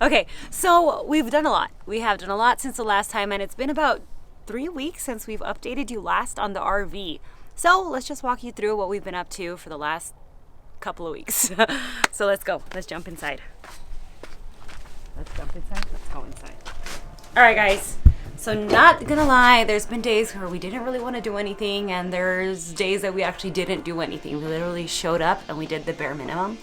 Okay, so we've done a lot. We have done a lot since the last time, and it's been about 3 weeks since we've updated you last on the RV. So let's just walk you through what we've been up to for the last couple of weeks. So let's go. Let's jump inside. Let's jump inside. Let's go inside. All right, guys. So not gonna lie, there's been days where we didn't really want to do anything, and there's days that we actually didn't do anything. We literally showed up and we did the bare minimum.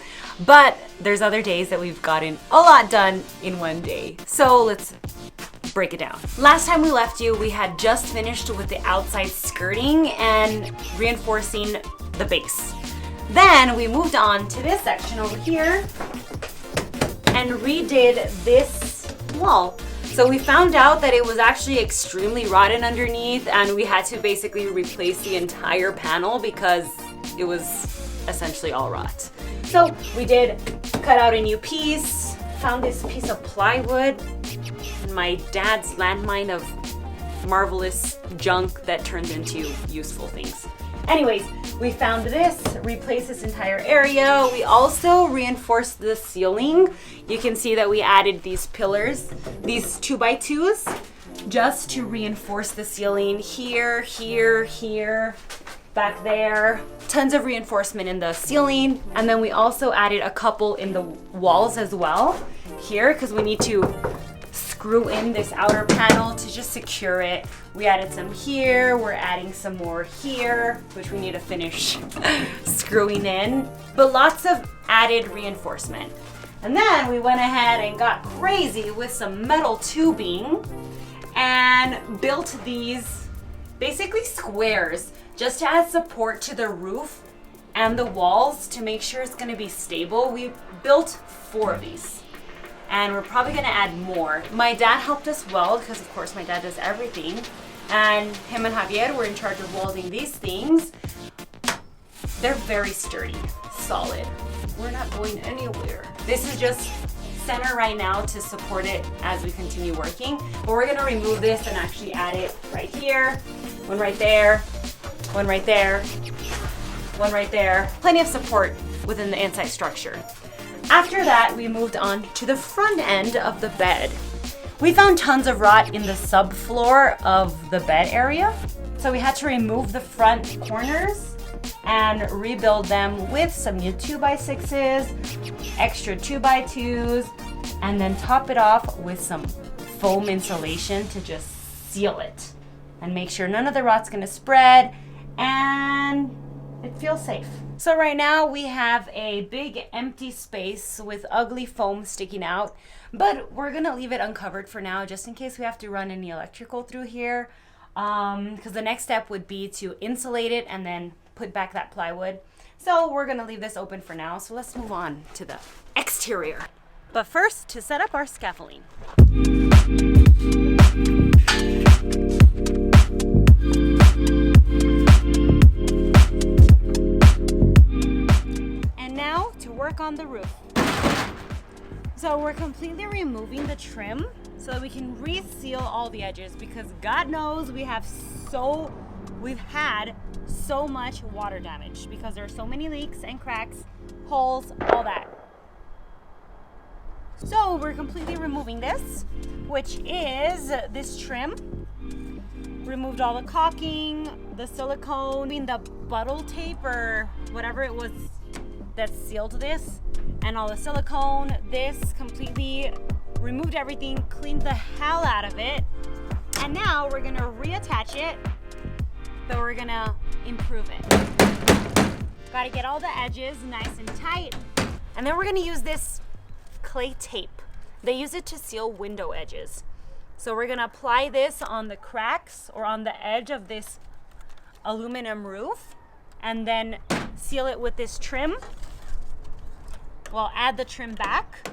But there's other days that we've gotten a lot done in one day. So let's break it down. Last time we left you, we had just finished with the outside skirting and reinforcing the base. Then we moved on to this section over here and redid this wall. So we found out that it was actually extremely rotten underneath, and we had to basically replace the entire panel because it was essentially all rot. So we did cut out a new piece, found this piece of plywood, and my dad's landmine of marvelous junk that turns into useful things. Anyways, we found this, replaced this entire area. We also reinforced the ceiling. You can see that we added these pillars, these 2x2s, just to reinforce the ceiling here, here, here, back there. Tons of reinforcement in the ceiling. And then we also added a couple in the walls as well here, because we need to screw in this outer panel to just secure it. We added some here, we're adding some more here, which we need to finish screwing in, but lots of added reinforcement. And then we went ahead and got crazy with some metal tubing and built these basically squares just to add support to the roof and the walls to make sure it's gonna be stable. We built 4 of these. And we're probably gonna add more. My dad helped us weld, because of course my dad does everything. And him and Javier were in charge of welding these things. They're very sturdy, solid. We're not going anywhere. This is just center right now to support it as we continue working. But we're gonna remove this and actually add it right here, one right there, one right there, one right there. Plenty of support within the inside structure. After that, we moved on to the front end of the bed. We found tons of rot in the subfloor of the bed area, so we had to remove the front corners and rebuild them with some new 2x6s, extra 2x2s, and then top it off with some foam insulation to just seal it and make sure none of the rot's gonna spread and it feels safe. So right now we have a big empty space with ugly foam sticking out, but we're gonna leave it uncovered for now just in case we have to run any electrical through here, because the next step would be to insulate it and then put back that plywood. So we're gonna leave this open for now. So let's move on to the exterior. But first, to set up our scaffolding. Work on the roof. So we're completely removing the trim so that we can reseal all the edges, because God knows we've had so much water damage because there are so many leaks and cracks, holes, all that. So we're completely removing this, which is this trim. Removed all the caulking, the silicone, the buttle tape or whatever it was that sealed this, and all the silicone. This completely removed everything, cleaned the hell out of it, and now we're gonna reattach it, but we're gonna improve it. Gotta get all the edges nice and tight, and then we're gonna use this clay tape. They use it to seal window edges. So we're gonna apply this on the cracks or on the edge of this aluminum roof, and then seal it with this trim. We'll add the trim back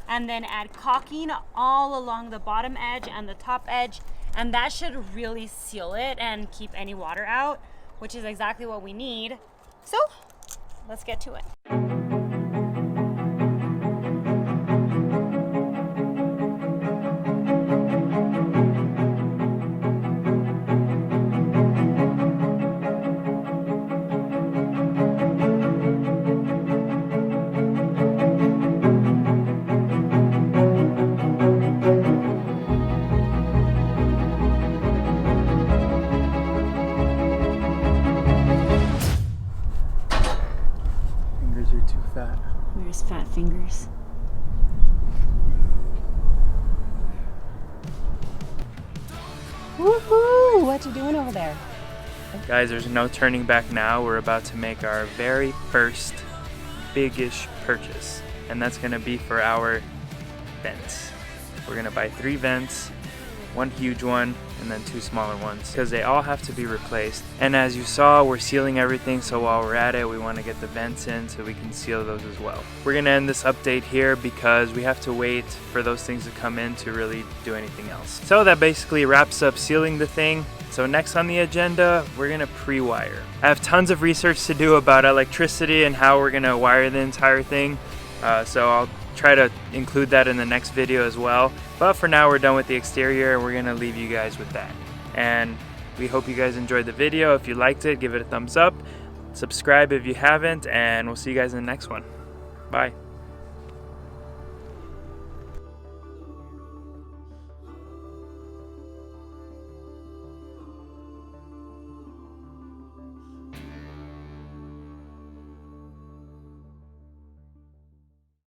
and then add caulking all along the bottom edge and the top edge, and that should really seal it and keep any water out, which is exactly what we need. So let's get to it. are too fat. There's fat fingers. Woohoo! What you doing over there? Guys, there's no turning back now. We're about to make our very first big-ish purchase, and that's gonna be for our vents. We're gonna buy 3 vents, 1 huge one, and then 2 smaller ones, because they all have to be replaced. And as you saw, we're sealing everything, so while we're at it, we want to get the vents in so we can seal those as well. We're gonna end this update here because we have to wait for those things to come in to really do anything else. So that basically wraps up sealing the thing. So next on the agenda, we're gonna pre-wire. I have tons of research to do about electricity and how we're gonna wire the entire thing. So I'll try to include that in the next video as well. But for now, we're done with the exterior and we're gonna leave you guys with that. And we hope you guys enjoyed the video. If you liked it, give it a thumbs up. Subscribe if you haven't, and we'll see you guys in the next one. Bye.